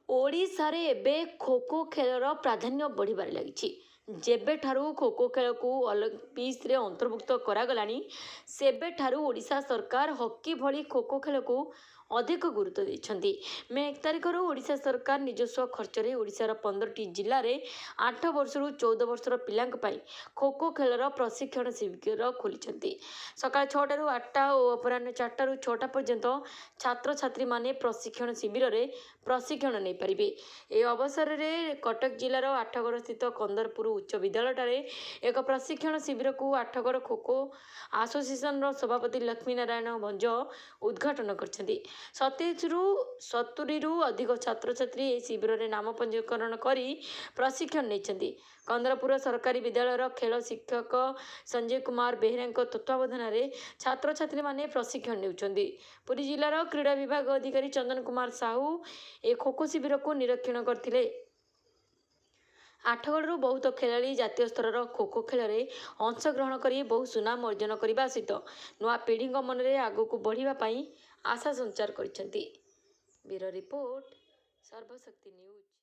ଓଡ଼ିଶାରେ ଏବେ ଖୋ ଖୋ ଖେଳର ପ୍ରାଧାନ୍ୟ ବଢ଼ିବାରେ ଲାଗିଛି। ଯେବେଠାରୁ ଖୋ ଖୋ ଖେଳକୁ ଅଲିମ୍ପିକ୍ସରେ ଅନ୍ତର୍ଭୁକ୍ତ କରାଗଲାଣି ସେବେଠାରୁ ଓଡ଼ିଶା ସରକାର ହକି ଭଳି ଖୋ ଖୋ ଖେଳକୁ ଅଧିକ ଗୁରୁତ୍ୱ ଦେଇଛନ୍ତି। ମେ 1 ତାରିଖରୁ ଓଡ଼ିଶା ସରକାର ନିଜସ୍ୱ ଖର୍ଚ୍ଚରେ ଓଡ଼ିଶାର 15ଟି ଜିଲ୍ଲାରେ 8 ବର୍ଷରୁ 14 ବର୍ଷର ପିଲାଙ୍କ ପାଇଁ ଖୋ ଖୋ ଖେଳର ପ୍ରଶିକ୍ଷଣ ଶିବିର ଖୋଲିଛନ୍ତି। ସକାଳ 6ଟାରୁ 8ଟା ଓ ଅପରାହ୍ନ 4ଟାରୁ 6ଟା ପର୍ଯ୍ୟନ୍ତ ଛାତ୍ରଛାତ୍ରୀମାନେ ପ୍ରଶିକ୍ଷଣ ଶିବିରରେ ପ୍ରଶିକ୍ଷଣ ନେଇପାରିବେ। ଏହି ଅବସରରେ କଟକ ଜିଲ୍ଲାର ଆଠଗଡ଼ ସ୍ଥିତ କନ୍ଦରପୁର ଉଚ୍ଚ ବିଦ୍ୟାଳୟଠାରେ ଏକ ପ୍ରଶିକ୍ଷଣ ଶିବିରକୁ ଆଠଗଡ଼ ଖୋ ଖୋ ଆସୋସିଏସନର ସଭାପତି ଲକ୍ଷ୍ମୀ ନାରାୟଣ ଭଞ୍ଜ ଉଦ୍ଘାଟନ କରିଛନ୍ତି। 70ରୁ ଅଧିକ ଛାତ୍ରଛାତ୍ରୀ ଏହି ଶିବିରରେ ନାମ ପଞ୍ଜୀକରଣ କରି ପ୍ରଶିକ୍ଷଣ ନେଇଛନ୍ତି। କନ୍ଦରପୁର ସରକାରୀ ବିଦ୍ୟାଳୟର ଖେଳ ଶିକ୍ଷକ ସଞ୍ଜୟ କୁମାର ବେହେରାଙ୍କ ତତ୍ତ୍ୱାବଧାନରେ ଛାତ୍ରଛାତ୍ରୀମାନେ ପ୍ରଶିକ୍ଷଣ ନେଉଛନ୍ତି। ପୁରୀ ଜିଲ୍ଲାର କ୍ରୀଡ଼ା ବିଭାଗ ଅଧିକାରୀ ଚନ୍ଦନ କୁମାର ସାହୁ ଏହି ଖୋ ଖୋ ଶିବିରକୁ ନିରୀକ୍ଷଣ କରିଥିଲେ। ଆଠଗଡ଼ରୁ ବହୁତ ଖେଳାଳି ଜାତୀୟ ସ୍ତରର ଖୋ ଖୋ ଖେଳରେ ଅଂଶଗ୍ରହଣ କରି ବହୁ ସୁନାମ ଅର୍ଜନ କରିବା ସହିତ ନୂଆ ପିଢ଼ିଙ୍କ ମନରେ ଆଗକୁ ବଢ଼ିବା ପାଇଁ ଆଶା ସଞ୍ଚାର କରିଛନ୍ତି। Bureau report, Sarbashakti news.